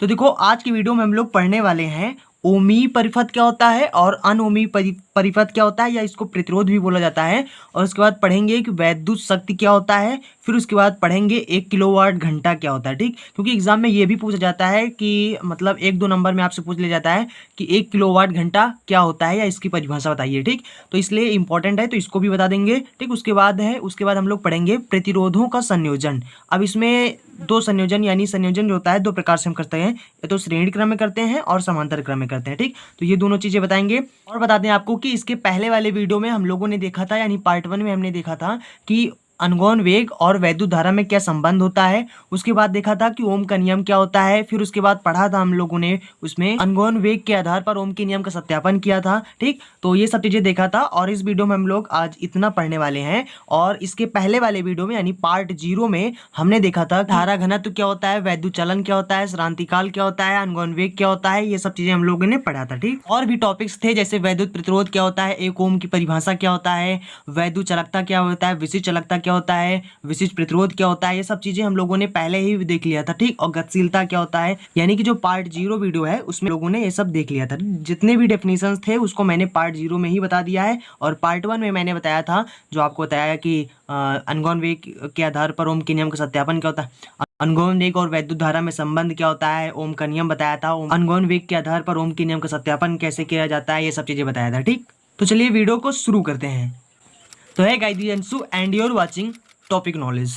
तो देखो आज की वीडियो में हम लोग पढ़ने वाले हैं ओमी परिपथ क्या होता है और अनओमी परिपथ क्या होता है या इसको प्रतिरोध भी बोला जाता है। और उसके बाद पढ़ेंगे कि वैद्युत शक्ति क्या होता है। फिर उसके बाद पढ़ेंगे 1 किलोवाट घंटा क्या होता है। ठीक, क्योंकि एग्जाम में ये भी पूछा जाता है कि मतलब 1-2 नंबर में आपसे पूछ लिया जाता है कि 1 किलोवाट घंटा क्या होता है या इसकी परिभाषा बताइए। ठीक, तो इसलिए इंपॉर्टेंट है, तो इसको भी बता देंगे। ठीक, उसके बाद हम लोग पढ़ेंगे प्रतिरोधों का संयोजन। अब इसमें दो संयोजन यानी संयोजन जो होता है दो प्रकार से हम करते हैं, या तो श्रेणी क्रम में करते हैं और समांतर क्रम में करते हैं। ठीक, तो ये दोनों चीजें बताएंगे। और बता दें आपको कि इसके पहले वाले वीडियो में हम लोगों ने देखा था, यानी पार्ट 1 में हमने देखा था कि अनुगौण वेग और वैद्युत धारा में क्या संबंध होता है। उसके बाद देखा था कि ओम का नियम क्या होता है। फिर उसके बाद पढ़ा था हम लोगों ने उसमें अनुगौण वेग के आधार पर ओम के नियम का सत्यापन किया था। ठीक, तो ये सब चीजें देखा था और इस वीडियो में हम लोग आज इतना पढ़ने वाले हैं। और इसके पहले वाले वीडियो में यानी पार्ट 0 में हमने देखा था धारा घनत्व क्या होता है, वैद्युत चलन क्या होता है, श्रांतिकाल क्या होता है, अनुगौण वेग क्या होता है, ये सब चीजें हम लोगों ने पढ़ा था। ठीक, और भी टॉपिक्स थे जैसे वैद्युत प्रतिरोध क्या होता है, एक ओम की परिभाषा क्या होता है, वैद्युत चालकता क्या होता है, विशिष्ट चालकता क्या होता है, विशिष्ट प्रतिरोध क्या होता है, ये सब चीजें हम लोगों ने पहले ही देख लिया था। ठीक, और गतिशीलता क्या होता है, यानी कि जो पार्ट 0 वीडियो है उसमें लोगों ने ये सब देख लिया था। जितने भी डेफिनेशंस थे उसको मैंने पार्ट 0 में ही बता दिया है। और पार्ट 1 में मैंने बताया था, जो आपको बताया कि अनुगौण वेग के आधार पर ओम के नियम का सत्यापन क्या होता है, अनुगौण वेग और वैद्युत धारा में संबंध क्या होता है, ओम का नियम बताया था, अनुगौण वेग के आधार पर ओम के नियम का सत्यापन कैसे किया जाता है, ये सब चीजें बताया था। ठीक, तो चलिए वीडियो को शुरू करते हैं। तो है guys Anshu and your watching topic knowledge.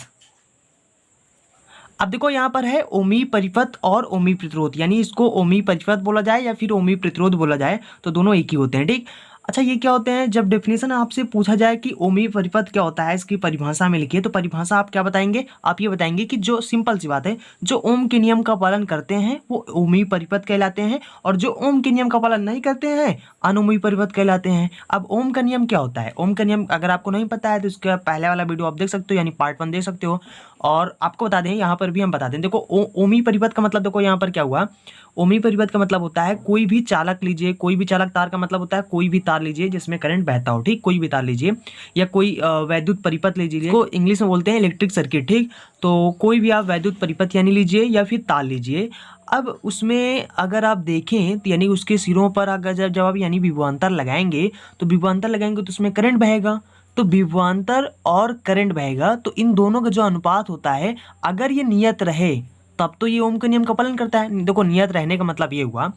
अब देखो यहाँ पर है ओमी परिपथ और ओमी प्रतिरोध, यानी इसको ओमी परिपथ बोला जाए या फिर ओमी प्रतिरोध बोला जाए, तो दोनों एक ही होते हैं। ठीक, अच्छा ये क्या होते हैं, जब डेफिनेशन आपसे पूछा जाए कि ओमी परिपथ क्या होता है, इसकी परिभाषा में लिखिए, तो परिभाषा आप क्या बताएंगे, आप ये बताएंगे कि जो सिंपल सी बात है, जो ओम के नियम का पालन करते हैं वो ओमी परिपथ कहलाते हैं, और जो ओम के नियम का पालन नहीं करते हैं अनोमी परिपथ कहलाते हैं। अब ओम का नियम क्या होता है, ओम का नियम अगर आपको नहीं पता है तो इसका पहले वाला वीडियो आप देख सकते हो, यानी पार्ट 1 देख सकते हो। और आपको बता दें, यहाँ पर भी हम बता दें, देखो ओमी परिपथ का मतलब, देखो यहाँ पर क्या हुआ, ओमी परिपथ का मतलब होता है कोई भी चालक लीजिए, कोई भी चालक तार का मतलब होता है कोई भी तार लीजिए जिसमें करंट बहता हो। ठीक, कोई भी तार लीजिए, या कोई वैद्युत परिपथ लीजिए, को इंग्लिश में बोलते हैं इलेक्ट्रिक सर्किट। ठीक, तो कोई भी आप वैद्युत परिपथ यानी लीजिए या फिर तार लीजिए। अब उसमें अगर आप देखें तो यानी उसके सिरों पर अगर जब आप यानी विभवांतर लगाएंगे, तो विभवांतर लगाएंगे तो उसमें करंट बहेगा, तो विभवांतर और करंट बहेगा, तो इन दोनों का जो अनुपात होता है अगर ये नियत रहे तब तो ये ओम के नियम का पालन करता है। देखो नियत रहने का मतलब ये हुआ,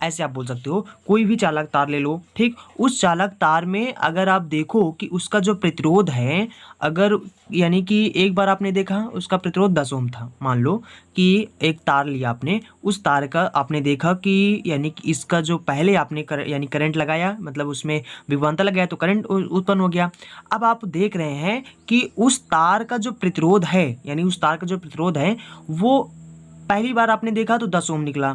ऐसे आप बोल सकते हो कोई भी चालक तार ले लो। ठीक, उस चालक तार में अगर आप देखो कि उसका जो प्रतिरोध है, अगर यानी कि एक बार आपने देखा उसका प्रतिरोध 10 ओम था, मान लो कि एक तार लिया आपने, उस तार का आपने देखा कि यानी कि इसका जो पहले आपने यानी करंट लगाया, मतलब उसमें विभवांतर लगाया तो करंट उत्पन्न हो गया। अब आप देख रहे हैं कि उस तार का जो प्रतिरोध है, यानी उस तार का जो प्रतिरोध है वो पहली बार आपने देखा तो 10 ओम निकला,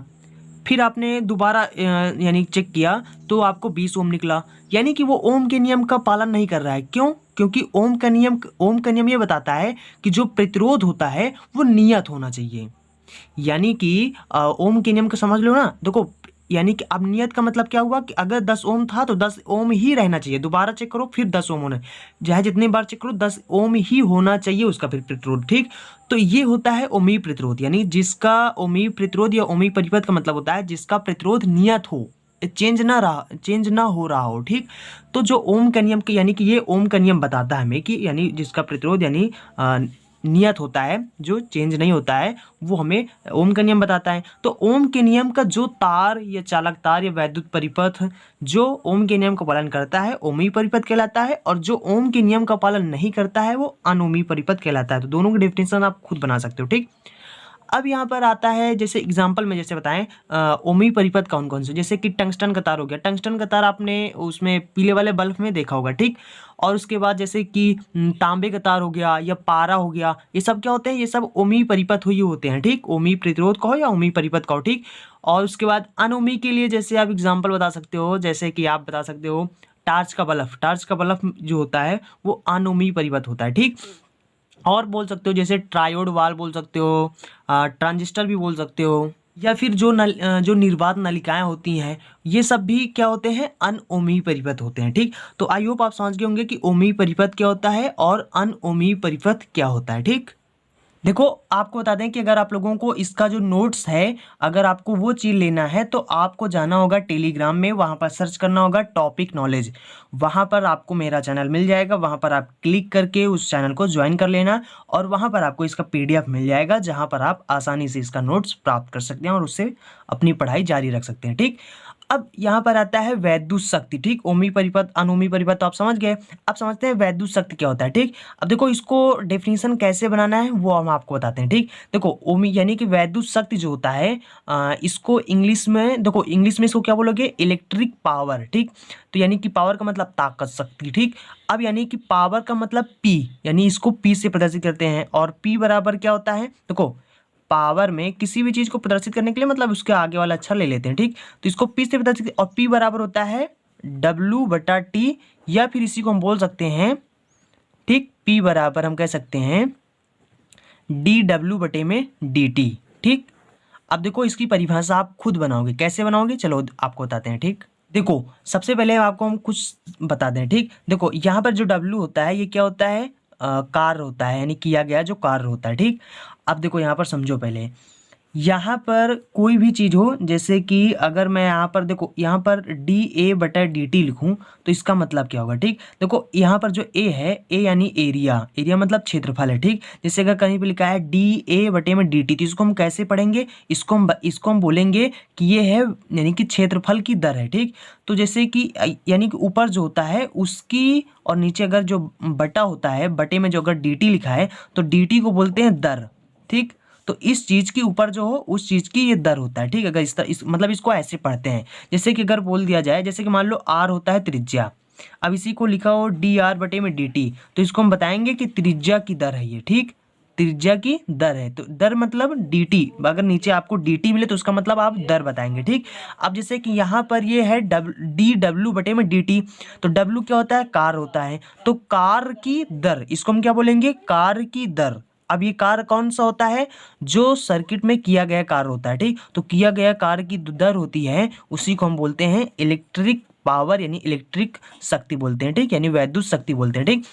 फिर आपने दोबारा यानी चेक किया तो आपको 20 ओम निकला, यानी कि वो ओम के नियम का पालन नहीं कर रहा है। क्यों? क्योंकि ओम का नियम ये बताता है कि जो प्रतिरोध होता है वो नियत होना चाहिए। यानी कि ओम के नियम को समझ लो ना, देखो यानी कि अब नियत का मतलब क्या हुआ कि अगर 10 ओम था तो 10 ओम ही रहना चाहिए, दोबारा चेक करो फिर 10 ओम होना, चाहे जितनी बार चेक करो 10 ओम ही होना चाहिए उसका फिर प्रतिरोध। ठीक, तो ये होता है ओमी प्रतिरोध, यानी जिसका ओमी प्रतिरोध या ओमी परिपथ का मतलब होता है जिसका प्रतिरोध नियत हो, चेंज ना हो रहा हो। ठीक, तो जो ओम का नियम यानी कि ये ओम का नियम बताता है हमें कि यानी जिसका प्रतिरोध यानी नियत होता है, जो चेंज नहीं होता है, वो हमें ओम का नियम बताता है। तो ओम के नियम का जो तार या चालक तार या वैद्युत परिपथ जो ओम के नियम का पालन करता है ओमी परिपथ कहलाता है, और जो ओम के नियम का पालन नहीं करता है वो अनोमी परिपथ कहलाता है। तो दोनों की डेफिनेशन आप खुद बना सकते हो। ठीक, अब यहाँ पर आता है जैसे एग्जाम्पल में जैसे बताएं ओमी परिपथ कौन कौन से, जैसे कि टंगस्टन का तार हो गया, टंगस्टन का तार आपने उसमें पीले वाले बल्ब में देखा होगा। ठीक, और उसके बाद जैसे कि तांबे का तार हो गया या पारा हो गया, ये सब क्या होते हैं, ये सब ओमी परिपथ हुई होते हैं। ठीक, ओमी प्रतिरोध कहो या ओमी परिपथ कहो। ठीक, और उसके बाद अनोमी के लिए जैसे आप एग्जाम्पल बता सकते हो, जैसे कि आप बता सकते हो टार्च का बल्ब जो होता है वो अनोमी परिपथ होता है। ठीक, और बोल सकते हो जैसे ट्रायोड वाल बोल सकते हो, ट्रांजिस्टर भी बोल सकते हो, या फिर जो निर्वात नलिकाएं होती हैं ये सब भी क्या होते हैं, अनओमी परिपथ होते हैं। ठीक, तो आई होप आप समझ गए होंगे कि ओमी परिपथ क्या होता है और अनओमी परिपथ क्या होता है। ठीक, देखो आपको बता दें कि अगर आप लोगों को इसका जो नोट्स है, अगर आपको वो चीज़ लेना है तो आपको जाना होगा टेलीग्राम में, वहाँ पर सर्च करना होगा टॉपिक नॉलेज। वहाँ पर आपको मेरा चैनल मिल जाएगा, वहाँ पर आप क्लिक करके उस चैनल को ज्वाइन कर लेना और वहाँ पर आपको इसका PDF मिल जाएगा, जहाँ पर आप आसानी से इसका नोट्स प्राप्त कर सकते हैं और उससे अपनी पढ़ाई जारी रख सकते हैं। ठीक, अब यहाँ पर आता है वैद्युत शक्ति। ठीक, ओमी परिपथ अनोमी परिपथ तो आप समझ गए। अब समझते हैं वैद्युत शक्ति क्या होता है। ठीक, अब देखो इसको डेफिनेशन कैसे बनाना है वो हम आपको बताते हैं। ठीक, देखो ओमी यानी कि वैद्युत शक्ति जो होता है, इसको इंग्लिश में, देखो इंग्लिश में इसको क्या बोलोगे, इलेक्ट्रिक पावर। ठीक, तो यानी कि पावर का मतलब ताकत, शक्ति। ठीक, अब यानी कि पावर का मतलब पी, यानी इसको पी से प्रदर्शित करते हैं और पी बराबर क्या होता है, देखो पावर में किसी भी चीज को प्रदर्शित करने के लिए मतलब उसके आगे वाला अक्षर ले लेते हैं। ठीक, तो इसको पी से प्रदर्शित और पी बराबर होता है W/T, या फिर इसी को हम बोल सकते हैं, ठीक, पी बराबर हम कह सकते हैं dW/dt। ठीक, अब देखो इसकी परिभाषा आप खुद बनाओगे, कैसे बनाओगे चलो आपको बताते हैं। ठीक, देखो सबसे पहले आपको हम कुछ बता दें। ठीक, देखो यहाँ पर जो W होता है ये क्या होता है, कार्य होता है, यानी किया गया जो कार्य होता है। ठीक, अब देखो यहाँ पर समझो पहले, यहाँ पर कोई भी चीज़ हो, जैसे कि अगर मैं यहाँ पर देखो यहाँ पर dA/dt लिखूँ तो इसका मतलब क्या होगा। ठीक, देखो यहाँ पर जो A है, A यानी एरिया, एरिया मतलब क्षेत्रफल है। ठीक, जैसे अगर कहीं पे लिखा है dA/dt तो इसको हम कैसे पढ़ेंगे, इसको हम बोलेंगे कि ये है यानी कि क्षेत्रफल की दर है। ठीक, तो जैसे कि यानी कि ऊपर जो होता है उसकी और नीचे अगर जो बटा होता है, बटे में जो अगर dt लिखा है तो dt को बोलते हैं दर। ठीक, तो इस चीज के ऊपर जो हो उस चीज की ये दर होता है। ठीक, अगर इस तरह मतलब इसको ऐसे पढ़ते हैं, जैसे कि अगर बोल दिया जाए, जैसे कि मान लो r होता है त्रिज्या, अब इसी को लिखा हो dr/dt तो इसको हम बताएंगे कि त्रिज्या की दर है ये। ठीक, त्रिज्या की दर है, तो दर मतलब dt, अगर नीचे आपको dt मिले तो उसका मतलब आप दर बताएंगे। ठीक, अब जैसे कि यहाँ पर ये है dw/dt, तो w क्या होता है, कार्य होता है, तो कार्य की दर, इसको हम क्या बोलेंगे, कार्य की दर। अब ये कार्य कौन सा होता है, जो सर्किट में किया गया कार्य होता है। ठीक, तो किया गया कार्य की दर होती है, उसी को हम बोलते हैं इलेक्ट्रिक पावर, यानी इलेक्ट्रिक शक्ति बोलते हैं। ठीक, यानी वैद्युत शक्ति बोलते हैं। ठीक,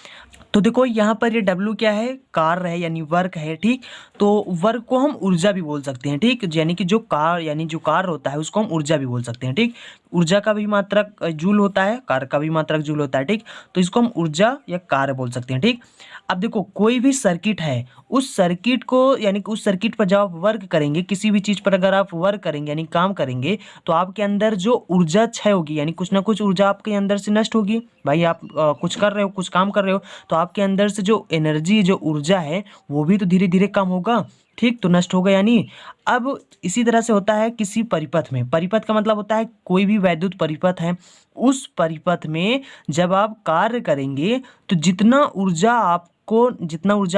तो देखो यहाँ पर ये W क्या है, कार्य है यानी वर्क है। ठीक, तो वर्क को हम ऊर्जा भी बोल सकते हैं। ठीक, यानी कि जो कार्य यानी जो कार्य होता है उसको हम ऊर्जा भी बोल सकते हैं। ठीक, ऊर्जा का भी मात्रक जूल होता है, कार्य का भी मात्रक जूल होता है। ठीक, तो इसको हम ऊर्जा या कार्य बोल सकते हैं। ठीक, अब देखो कोई भी सर्किट है, उस सर्किट को यानी कि उस सर्किट पर जब आप वर्क करेंगे, किसी भी चीज़ पर अगर आप वर्क करेंगे यानी काम करेंगे, तो आपके अंदर जो ऊर्जा क्षय होगी, यानी कुछ ना कुछ ऊर्जा आपके अंदर से नष्ट होगी। भाई आप कुछ कर रहे हो, कुछ काम कर रहे हो, तो आपके अंदर से जो एनर्जी, जो ऊर्जा है वो भी तो धीरे धीरे कम होगा। ठीक, तो नष्ट होगा यानी। अब इसी तरह से होता है किसी परिपथ में, परिपथ का मतलब होता है कोई भी वैद्युत परिपथ है, उस परिपथ में जब आप कार्य करेंगे तो जितना ऊर्जा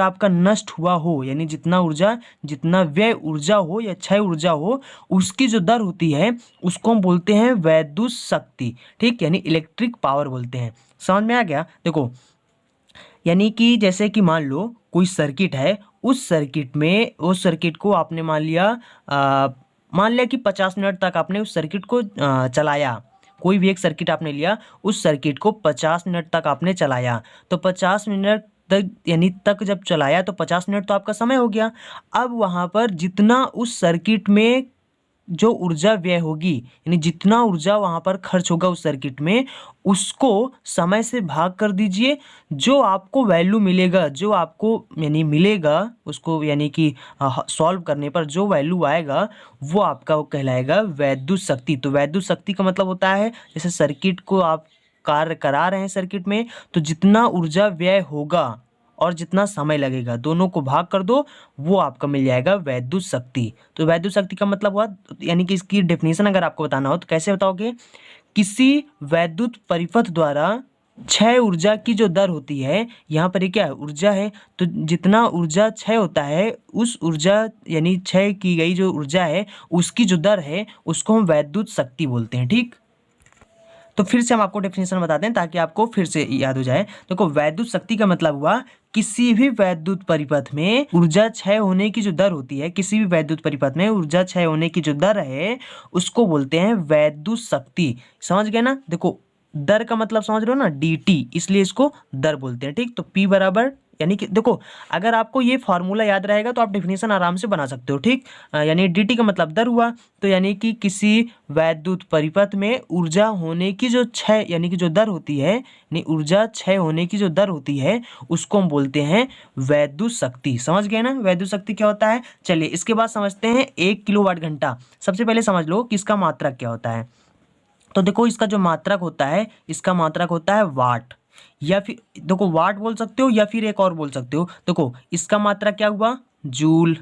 आपका नष्ट हुआ हो, यानी जितना व्यय ऊर्जा हो या क्षय ऊर्जा हो, उसकी जो दर होती है उसको हम बोलते हैं वैद्युत शक्ति। ठीक, यानी इलेक्ट्रिक पावर बोलते हैं। समझ में आ गया। देखो यानी कि जैसे कि मान लो कोई सर्किट है, उस सर्किट को आपने मान लिया कि 50 मिनट तक आपने उस सर्किट को चलाया। कोई भी एक सर्किट आपने लिया, उस सर्किट को 50 मिनट तक आपने चलाया, तो 50 मिनट तक जब चलाया तो 50 मिनट तो आपका समय हो गया। अब वहाँ पर जितना उस सर्किट में जो ऊर्जा व्यय होगी, यानी जितना ऊर्जा वहाँ पर खर्च होगा उस सर्किट में, उसको समय से भाग कर दीजिए। जो आपको वैल्यू मिलेगा, जो आपको यानी मिलेगा उसको, यानी कि सॉल्व करने पर जो वैल्यू आएगा वो आपका वो कहलाएगा वैद्युत शक्ति। तो वैद्युत शक्ति का मतलब होता है, जैसे सर्किट को आप कार्य करा रहे हैं सर्किट में, तो जितना ऊर्जा व्यय होगा और जितना समय लगेगा दोनों को भाग कर दो, वो आपका मिल जाएगा वैद्युत शक्ति। तो वैद्युत शक्ति का मतलब हुआ, यानी कि इसकी डेफिनेशन अगर आपको बताना हो तो कैसे बताओगे, किसी वैद्युत परिपथ द्वारा क्षय ऊर्जा की जो दर होती है, यहाँ पर ये क्या है, ऊर्जा है, तो जितना ऊर्जा क्षय होता है उस ऊर्जा यानी क्षय की गई जो ऊर्जा है उसकी जो दर है उसको हम वैद्युत शक्ति बोलते हैं। ठीक, तो फिर से हम आपको डेफिनेशन बताते हैं ताकि आपको फिर से याद हो जाए। देखो वैद्युत शक्ति का मतलब हुआ किसी भी वैद्युत परिपथ में ऊर्जा क्षय होने की जो दर होती है, किसी भी वैद्युत परिपथ में ऊर्जा क्षय होने की जो दर है उसको बोलते हैं वैद्युत शक्ति। समझ गए ना। देखो दर का मतलब समझ रहे हो ना, dt, इसलिए इसको दर बोलते हैं। ठीक, तो p बराबर यानी कि देखो, अगर आपको ये फार्मूला याद रहेगा तो आप डेफिनेशन आराम से बना सकते हो, ठीक। यानी dt का मतलब दर हुआ, तो यानी कि किसी वैद्युत परिपथ में ऊर्जा होने की जो क्षय यानी कि जो दर होती है, यानी ऊर्जा क्षय होने की जो दर होती है, उसको हम बोलते हैं वैद्युत शक्ति। समझ गए ना वैद्युत शक्ति क्या होता है। चलिए इसके बाद समझते हैं 1 किलोवाट घंटा। सबसे पहले समझ लो कि इसका मात्रक क्या होता है। तो देखो इसका जो मात्रक होता है, इसका मात्रक होता है वाट, या फिर देखो वाट बोल सकते हो या फिर एक और बोल सकते हो। देखो इसका मात्रक क्या हुआ, जूल,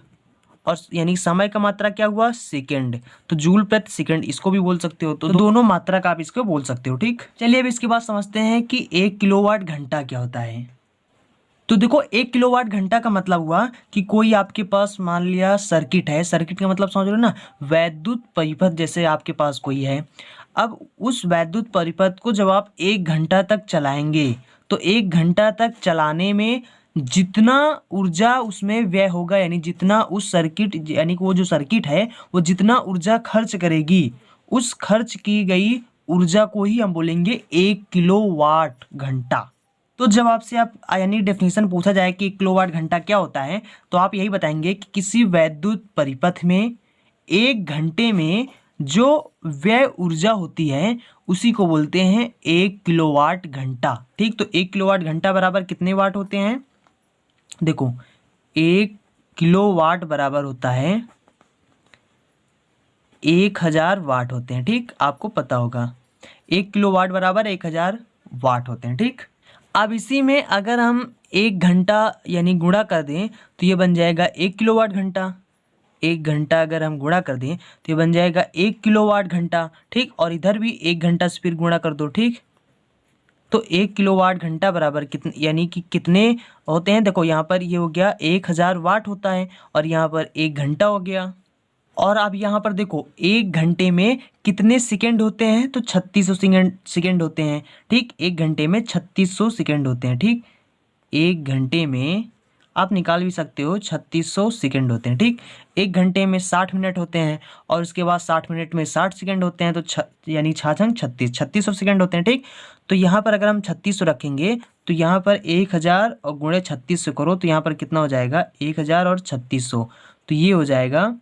और यानी समय का मात्रा क्या हुआ, सेकंड। तो जूल प्रति सेकंड इसको भी बोल सकते हो। तो दोनों मात्रक आप इसको बोल सकते हो, ठीक। चलिए अब इसके बाद समझते हैं कि 1 किलोवाट घंटा क्या होता है। तो देखो 1 किलोवाट घंटा का मतलब हुआ कि कोई आपके पास मान लिया सर्किट है, सर्किट का मतलब समझ लो ना, वैद्युत परिपथ जैसे आपके पास कोई है। अब उस वैद्युत परिपथ को जब आप 1 घंटा तक चलाएंगे, तो 1 घंटा तक चलाने में जितना ऊर्जा उसमें व्यय होगा, यानी जितना उस सर्किट यानी कि वो जो सर्किट है वो जितना ऊर्जा खर्च करेगी, उस खर्च की गई ऊर्जा को ही हम बोलेंगे 1 किलोवाट घंटा। तो जब आपसे आप यानी डेफिनेशन पूछा जाए कि 1 किलोवाट घंटा क्या होता है, तो आप यही बताएंगे कि किसी वैद्युत परिपथ में 1 घंटे में जो व्यय ऊर्जा होती है उसी को बोलते हैं 1 किलोवाट घंटा, ठीक। तो 1 किलोवाट घंटा बराबर कितने वाट होते हैं, देखो 1 किलोवाट बराबर होता है 1000 वाट होते हैं, ठीक। आपको पता होगा 1 किलोवाट बराबर 1000 वाट होते हैं, ठीक। अब इसी में अगर हम 1 घंटा यानी गुणा कर दें तो ये बन जाएगा 1 किलोवाट घंटा। 1 घंटा अगर हम गुणा कर दें तो ये बन जाएगा 1 किलोवाट घंटा, ठीक। और इधर भी 1 घंटा से फिर गुणा कर दो, ठीक। तो 1 किलोवाट घंटा बराबर कितने यानी कि कितने होते हैं, देखो यहाँ पर ये हो गया 1000 वाट होता है, और यहाँ पर 1 घंटा हो गया। और अब यहाँ पर देखो 1 घंटे में कितने सेकंड होते हैं, तो 3600 सेकंड होते हैं, ठीक। 1 घंटे में 3600 सेकंड होते हैं, ठीक। 1 घंटे में आप निकाल भी सकते हो 3600 सेकंड होते हैं, ठीक। 1 घंटे में 60 मिनट होते हैं, और उसके बाद 60 मिनट में 60 सेकंड होते हैं, तो यानी 3600 सेकंड होते हैं, ठीक। तो यहाँ पर अगर हम 3600 रखेंगे तो यहाँ पर 1000 और गुणे 3600 करो तो यहाँ पर कितना हो जाएगा, 1000 और 3600, तो ये हो जाएगा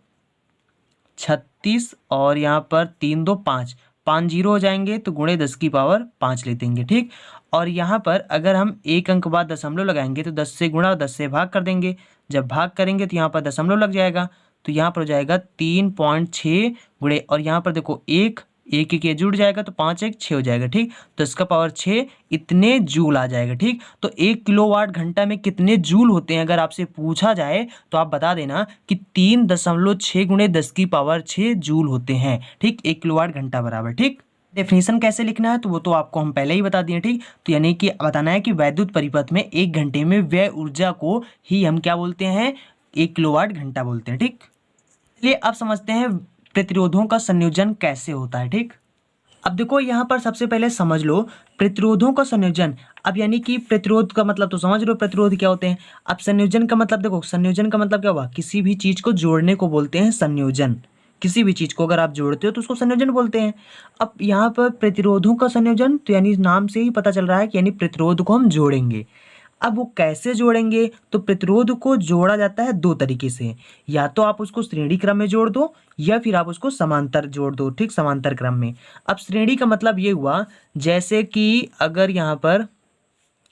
36, और यहाँ पर 3 2 5 5 जीरो हो जाएंगे, तो गुणे 10 की पावर 5 ले देंगे, ठीक। और यहाँ पर अगर हम एक अंक बाद दशमलव लगाएंगे तो 10 से गुणा और 10 से भाग कर देंगे। जब भाग करेंगे तो यहाँ पर दशमलव लग जाएगा, तो यहाँ पर हो जाएगा 3.6 गुणे, और यहाँ पर देखो एक एक ये जुड़ जाएगा तो 5 1 6 हो जाएगा, ठीक। तो इसका पावर 6 इतने जूल आ जाएगा, ठीक। तो 1 किलोवाट घंटा में कितने जूल होते हैं अगर आपसे पूछा जाए तो आप बता देना कि 3.6 गुणे 10 की पावर 6 जूल होते हैं, ठीक। 1 किलोवाट घंटा बराबर, ठीक। डेफिनेशन कैसे लिखना है तो वो तो आपको हम पहले ही बता दिए, ठीक। तो यानी कि बताना है कि वैद्युत परिपथ में 1 घंटे में व्यय ऊर्जा को ही हम क्या बोलते हैं, 1 किलोवाट घंटा बोलते हैं, ठीक। चलिए अब समझते हैं प्रतिरोधों का संयोजन कैसे होता है, ठीक। अब देखो यहाँ पर सबसे पहले समझ लो प्रतिरोधों का संयोजन। अब यानी कि प्रतिरोध का मतलब तो समझ लो प्रतिरोध क्या होते हैं। अब संयोजन का मतलब देखो, संयोजन का मतलब क्या हुआ, किसी भी चीज को जोड़ने को बोलते हैं संयोजन। किसी भी चीज को अगर आप जोड़ते हो तो उसको संयोजन बोलते हैं। अब यहाँ पर प्रतिरोधों का संयोजन, तो यानी नाम से ही पता चल रहा है कि यानी प्रतिरोध को हम जोड़ेंगे। अब वो कैसे जोड़ेंगे, तो प्रतिरोध को जोड़ा जाता है 2 तरीके से, या तो आप उसको श्रेणी क्रम में जोड़ दो या फिर आप उसको समांतर जोड़ दो, ठीक, समांतर क्रम में। अब श्रेणी का मतलब ये हुआ जैसे कि अगर यहाँ पर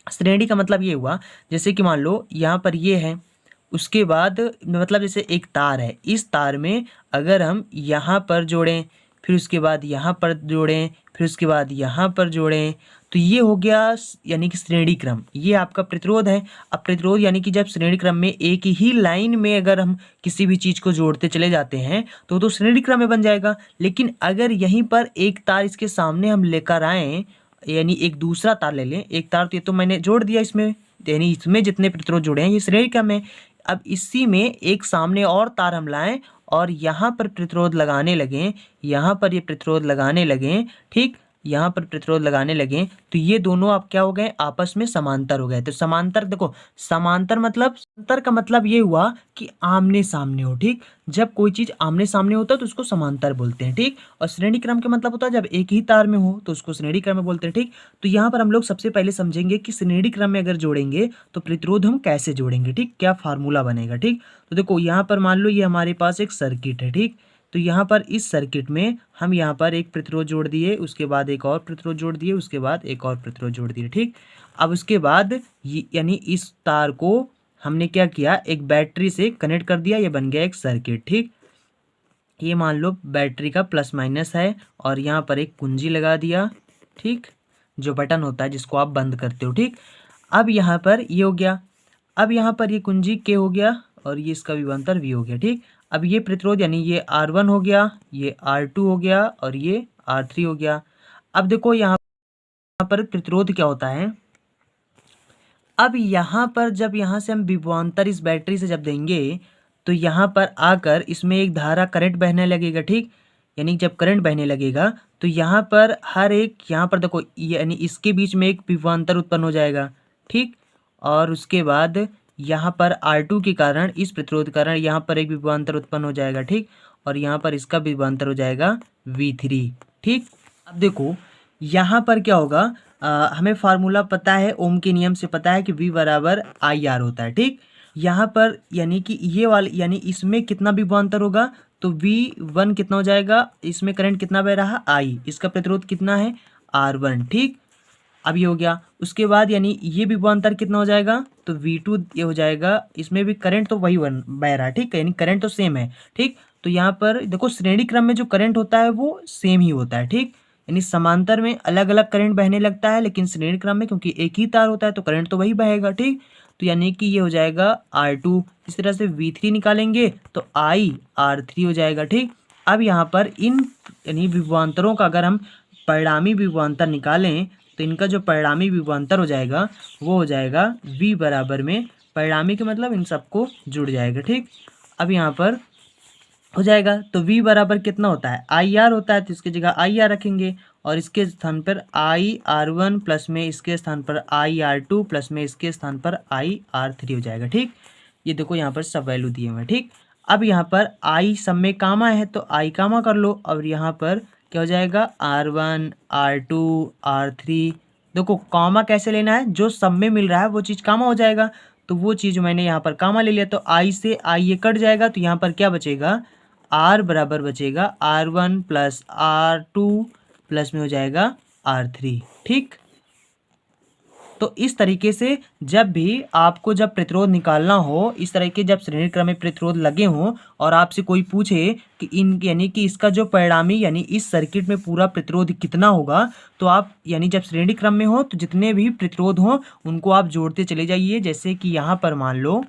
श्रेणी का मतलब ये हुआ जैसे कि मान लो यहाँ पर ये है, उसके बाद मतलब जैसे एक तार है, इस तार में अगर हम यहाँ पर जोड़ें, फिर उसके बाद यहाँ पर जोड़ें, फिर उसके बाद यहाँ पर जोड़ें, तो ये हो गया यानी कि श्रेणी क्रम। ये आपका प्रतिरोध है। अब प्रतिरोध यानी कि जब श्रेणी क्रम में एक ही लाइन में अगर हम किसी भी चीज़ को जोड़ते चले जाते हैं तो श्रेणी क्रम में बन जाएगा। लेकिन अगर यहीं पर एक तार इसके सामने हम लेकर आएँ, यानी एक दूसरा तार ले लें, एक तार तो ये तो मैंने जोड़ दिया इसमें, यानी इसमें जितने प्रतिरोध जुड़े हैं ये श्रेणी क्रम है। अब इसी में एक सामने और तार हम लाएं और यहाँ पर प्रतिरोध लगाने लगें, यहाँ पर ये प्रतिरोध लगाने लगें, ठीक। यहाँ पर प्रतिरोध लगाने लगे तो ये दोनों अब क्या हो गए, आपस में समांतर हो गए। तो समांतर देखो, समांतर मतलब, समांतर का मतलब ये हुआ कि आमने सामने हो, ठीक। जब कोई चीज आमने सामने होता है तो उसको समांतर बोलते हैं, ठीक। और श्रेणी क्रम का मतलब होता है जब एक ही तार में हो तो उसको श्रेणी क्रम में बोलते हैं, ठीक। तो यहाँ पर हम लोग सबसे पहले समझेंगे कि श्रेणी क्रम में अगर जोड़ेंगे तो प्रतिरोध हम कैसे जोड़ेंगे, ठीक, क्या फार्मूला बनेगा, ठीक। तो देखो यहाँ पर मान लो ये हमारे पास एक सर्किट है, ठीक। तो यहाँ पर इस सर्किट में हम यहाँ पर एक प्रतिरोध जोड़ दिए, उसके बाद एक और प्रतिरोध जोड़ दिए, उसके बाद एक और प्रतिरोध जोड़ दिए, ठीक। अब उसके बाद यानी इस तार को हमने क्या किया, एक बैटरी से कनेक्ट कर दिया, ये बन गया एक सर्किट, ठीक। ये मान लो बैटरी का प्लस माइनस है और यहाँ पर एक कुंजी लगा दिया, ठीक, जो बटन होता है जिसको आप बंद करते हो, ठीक। अब यहाँ पर ये हो गया, अब यहाँ पर ये कुंजी के हो गया और ये इसका विभवांतर वी हो गया, ठीक। अब ये प्रतिरोध यानी ये R1 हो गया, ये R2 हो गया और ये R3 हो गया। अब देखो यहाँ पर प्रतिरोध क्या होता है, अब यहाँ पर जब यहाँ से हम विभवांतर इस बैटरी से जब देंगे तो यहाँ पर आकर इसमें एक धारा करंट बहने लगेगा, ठीक। यानी जब करंट बहने लगेगा तो यहाँ पर हर एक, यहाँ पर देखो यानी इसके बीच में एक विभवांतर उत्पन्न हो जाएगा, ठीक। और उसके बाद यहाँ पर R2 के कारण, इस प्रतिरोध के कारण यहाँ पर एक विभवांतर उत्पन्न हो जाएगा, ठीक। और यहाँ पर इसका विभवांतर हो जाएगा V3, ठीक। अब देखो यहाँ पर क्या होगा, हमें फार्मूला पता है, ओम के नियम से पता है कि V बराबर IR होता है, ठीक। यहाँ पर यानी कि ये वाले यानी इसमें कितना विभवांतर होगा तो V1 कितना हो जाएगा, इसमें करंट कितना बह रहा I, इसका प्रतिरोध कितना है R1, ठीक। अब ये हो गया, उसके बाद यानी ये विभवांतर कितना हो जाएगा तो V2 ये हो जाएगा, इसमें भी करंट तो वही बह रहा है, ठीक है, यानी करंट तो सेम है, ठीक। तो यहाँ पर देखो श्रेणी क्रम में जो करंट होता है वो सेम ही होता है, ठीक। यानी समांतर में अलग अलग करंट बहने लगता है, लेकिन श्रेणी क्रम में क्योंकि एक ही तार होता है तो करंट तो वही बहेगा, ठीक। तो यानी कि ये हो जाएगा R2, इस तरह से V3 निकालेंगे तो I R3 हो जाएगा, ठीक। अब यहाँ पर इन यानी विभवांतरों का अगर हम परिणामी विभवांतर निकालें तो इनका जो परिणामी विभवांतर हो जाएगा वो हो जाएगा V बराबर में, परिणामी के मतलब इन सबको जुड़ जाएगा, ठीक। अब यहाँ पर हो जाएगा तो V बराबर कितना होता है IR होता है, तो इसकी जगह IR रखेंगे और इसके स्थान पर IR1 प्लस में इसके स्थान पर IR2 प्लस में इसके स्थान पर IR3 हो जाएगा, ठीक। ये देखो यहाँ पर सब वैल्यू दिए हुए हैं, ठीक। अब यहाँ पर I सब में कामा है तो I कामा कर लो और यहाँ पर क्या हो जाएगा R1 R2 R3, देखो कामा कैसे लेना है, जो सब में मिल रहा है वो चीज़ कामा हो जाएगा, तो वो चीज़ मैंने यहाँ पर कामा ले लिया तो I से I ये कट जाएगा तो यहाँ पर क्या बचेगा R बराबर बचेगा R1 प्लस R2 प्लस में हो जाएगा R3, ठीक। तो इस तरीके से जब भी आपको जब प्रतिरोध निकालना हो, इस तरह के जब श्रेणी क्रम में प्रतिरोध लगे हों और आपसे कोई पूछे कि इन यानी कि इसका जो परिणामी यानी इस सर्किट में पूरा प्रतिरोध कितना होगा, तो आप यानी जब श्रेणी क्रम में हो तो जितने भी प्रतिरोध हों उनको आप जोड़ते चले जाइए। जैसे कि यहाँ पर मान लो,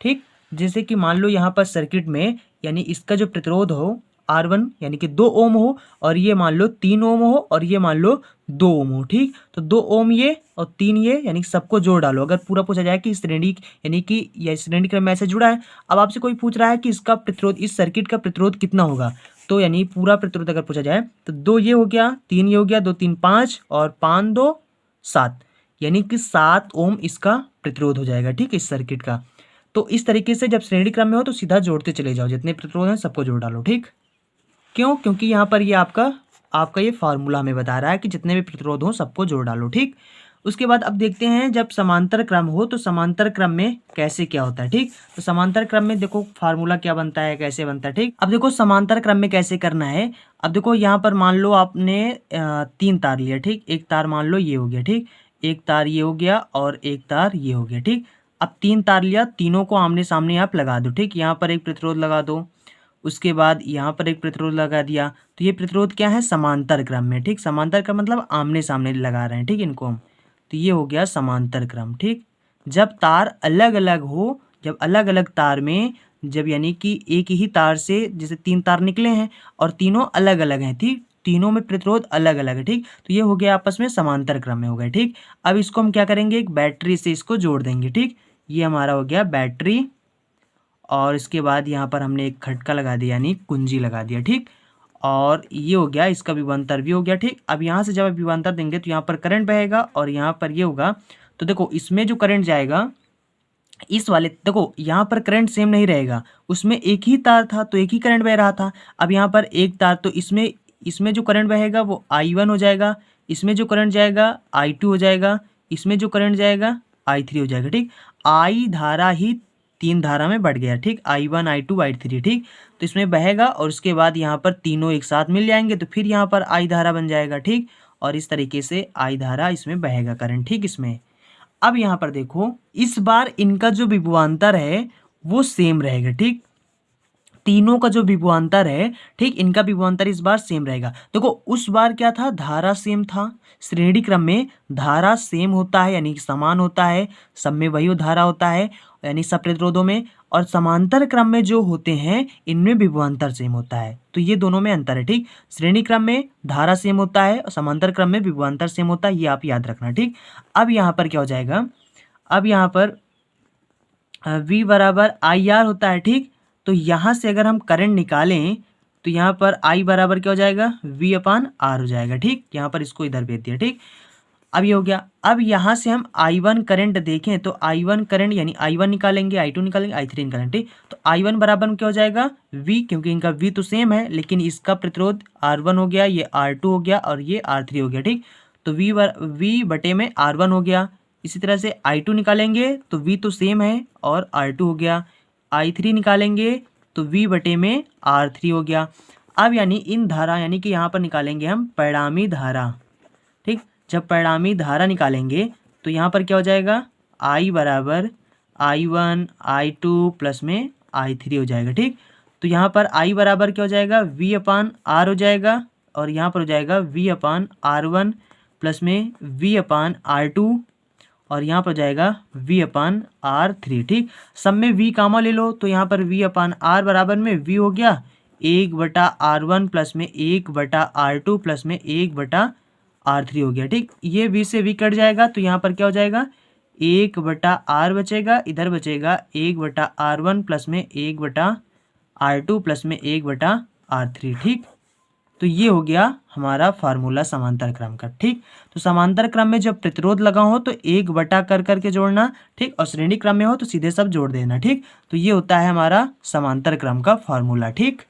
ठीक, जैसे कि मान लो यहाँ पर सर्किट में यानी इसका जो प्रतिरोध हो R1 यानी कि 2 ओम हो और ये मान लो 3 ओम हो और ये मान लो 2 ओम हो, ठीक। तो 2 ओम ये और 3 ये यानी सबको जोड़ डालो, अगर पूरा पूछा जाए कि श्रेणी यानी कि यह श्रेणी क्रम में ऐसे जुड़ा है। अब आपसे कोई पूछ रहा है कि इसका प्रतिरोध, इस सर्किट का प्रतिरोध कितना होगा, तो यानी पूरा प्रतिरोध अगर पूछा जाए तो 2 ये हो गया, 3 ये हो गया, 2 3 5 और 5 2 7, यानी कि 7 ओम इसका प्रतिरोध हो जाएगा, ठीक, इस सर्किट का। तो इस तरीके से जब श्रेणी क्रम में हो तो सीधा जोड़ते चले जाओ, जितने प्रतिरोध हैं सबको जोड़ डालो, ठीक। क्यों, क्योंकि यहाँ पर ये आपका ये फार्मूला हमें बता रहा है कि जितने भी प्रतिरोध हों सबको जोड़ डालो, ठीक। उसके बाद अब देखते हैं जब समांतर क्रम हो तो समांतर क्रम में कैसे क्या होता है, ठीक। तो समांतर क्रम में देखो फार्मूला क्या बनता है, कैसे बनता है, ठीक। अब देखो समांतर क्रम में कैसे करना है। अब देखो यहाँ पर मान लो आपने 3 तार लिया, ठीक। एक तार मान लो ये हो गया, ठीक, एक तार ये हो गया और एक तार ये हो गया, ठीक। अब 3 तार लिया, तीनों को आमने सामने आप लगा दो, ठीक। यहाँ पर एक प्रतिरोध लगा दो, उसके बाद यहाँ पर एक प्रतिरोध लगा दिया, तो ये प्रतिरोध क्या है समांतर क्रम में, ठीक। समांतर क्रम मतलब आमने सामने लगा रहे हैं, ठीक, इनको हम, तो ये हो गया समांतर क्रम, ठीक। जब तार अलग अलग हो, जब अलग अलग तार में जब यानी कि एक ही तार से जैसे 3 तार निकले हैं और तीनों अलग अलग हैं, ठीक, तीनों में प्रतिरोध अलग अलग है, ठीक। तो ये हो गया आपस में समांतर क्रम में हो गए, ठीक। अब इसको हम क्या करेंगे, एक बैटरी से इसको जोड़ देंगे, ठीक। ये हमारा हो गया बैटरी और इसके बाद यहाँ पर हमने एक खटका लगा दिया यानी कुंजी लगा दिया, ठीक। और ये हो गया, इसका विभवांतर भी हो गया। ठीक, अब यहाँ से जब आप विभवांतर देंगे तो यहाँ पर करंट बहेगा और यहाँ पर ये होगा। तो देखो इसमें जो करंट जाएगा, इस वाले देखो यहाँ पर करंट सेम नहीं रहेगा, उसमें एक ही तार था तो एक ही करंट बह रहा था। अब यहाँ पर एक तार, तो इसमें इसमें जो करंट बहेगा वो I1 हो जाएगा, इसमें जो करंट जाएगा I2 हो जाएगा, इसमें जो करंट जाएगा I3 हो जाएगा। ठीक, I धारा ही 3 धारा में बढ़ गया। ठीक, I1 I2 I3। ठीक, तो इसमें बहेगा और उसके बाद यहाँ पर तीनों एक साथ मिल जाएंगे तो फिर यहाँ पर I धारा बन जाएगा। ठीक, और इस तरीके से I धारा इसमें बहेगा करंट। ठीक, इसमें अब यहाँ पर देखो, इस बार इनका जो विभवांतर है वो सेम रहेगा। ठीक, तीनों का जो विभवांतर है, ठीक, इनका विभवांतर इस बार सेम रहेगा। देखो उस बार क्या था, धारा सेम था। श्रेणी क्रम में धारा सेम होता है यानी कि समान होता है, सब में वही धारा होता है यानी सब प्रतिरोधों में। और समांतर क्रम में जो होते हैं इनमें विभवांतर सेम होता है। तो ये दोनों में अंतर है। ठीक, श्रेणी क्रम में धारा सेम होता है और समांतर क्रम में विभवांतर सेम होता है, ये आप याद रखना। ठीक, अब यहाँ पर क्या हो जाएगा, अब यहाँ पर V बराबर IR होता है। ठीक, तो यहाँ से अगर हम करंट निकालें तो यहाँ पर I बराबर क्या हो जाएगा, V/R हो जाएगा। ठीक, यहाँ पर इसको इधर भेज दिया। ठीक, अब ये हो गया। अब यहाँ से हम I1 करंट देखें तो I1 करंट यानी I1 निकालेंगे, I2 निकालेंगे, I3 निकालेंगे। ठीक, तो I1 बराबर में क्या हो जाएगा, V, क्योंकि इनका V तो सेम है लेकिन इसका प्रतिरोध R1 हो गया, ये R2 हो गया और ये R3 हो गया। ठीक, तो V बटे में R1 हो गया। इसी तरह से I2 निकालेंगे तो V तो सेम है और R2 हो गया। I3 निकालेंगे तो V बटे में R3 हो गया। अब यानी इन धारा यानी कि यहाँ पर निकालेंगे हम परिणामी धारा। ठीक, जब परिणामी धारा निकालेंगे तो यहाँ पर क्या हो जाएगा, I बराबर I1 I2 प्लस में I3 हो जाएगा। ठीक, तो यहाँ पर I बराबर क्या हो जाएगा, V/R हो जाएगा और यहाँ पर हो जाएगा V/R1 प्लस में V/R2 और यहाँ पर हो जाएगा V/R3। ठीक, सब में V कॉमन ले लो तो यहाँ पर V/R बराबर में V हो गया 1/R1 प्लस में 1/R2 प्लस में 1/R3 हो गया। ठीक, ये V से V कट जाएगा तो यहाँ पर क्या हो जाएगा, 1/R बचेगा, इधर बचेगा 1/R1 प्लस में 1/R2 प्लस में 1/R3। ठीक, तो ये हो गया हमारा फार्मूला समांतर क्रम का। ठीक, तो समांतर क्रम में जब प्रतिरोध लगा हो तो 1 कर करके जोड़ना। ठीक, और श्रेणी क्रम में हो तो सीधे सब जोड़ देना। ठीक, तो ये होता है हमारा समांतर क्रम का फार्मूला। ठीक,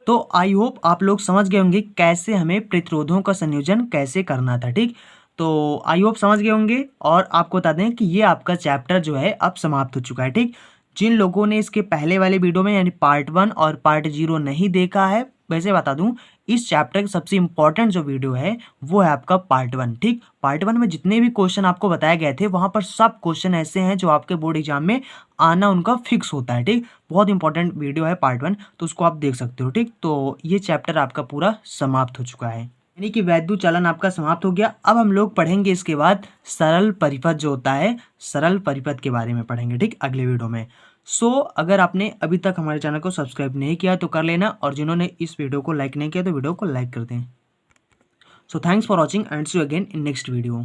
तो आई होप आप लोग समझ गए होंगे कैसे हमें प्रतिरोधों का संयोजन कैसे करना था। ठीक, तो आई होप समझ गए होंगे और आपको बता दें कि ये आपका चैप्टर जो है अब समाप्त हो चुका है। ठीक, जिन लोगों ने इसके पहले वाले वीडियो में यानी पार्ट 1 और पार्ट 0 नहीं देखा है, वैसे बता दूं इस चैप्टर का सबसे इंपॉर्टेंट जो वीडियो है वो है आपका पार्ट 1। ठीक, पार्ट 1 में जितने भी क्वेश्चन आपको बताए गए थे वहां पर सब क्वेश्चन ऐसे हैं जो आपके बोर्ड एग्जाम में आना उनका फिक्स होता है। ठीक, बहुत इंपॉर्टेंट वीडियो है पार्ट 1, तो उसको आप देख सकते हो। ठीक, तो ये चैप्टर आपका पूरा समाप्त हो चुका है यानी कि वैद्युत चालन आपका समाप्त हो गया। अब हम लोग पढ़ेंगे इसके बाद सरल परिपथ जो होता है, सरल परिपथ के बारे में पढ़ेंगे। ठीक, अगले वीडियो में। अगर आपने अभी तक हमारे चैनल को सब्सक्राइब नहीं किया तो कर लेना और जिन्होंने इस वीडियो को लाइक नहीं किया तो वीडियो को लाइक कर दें। Thanks for watching and see you again in next video.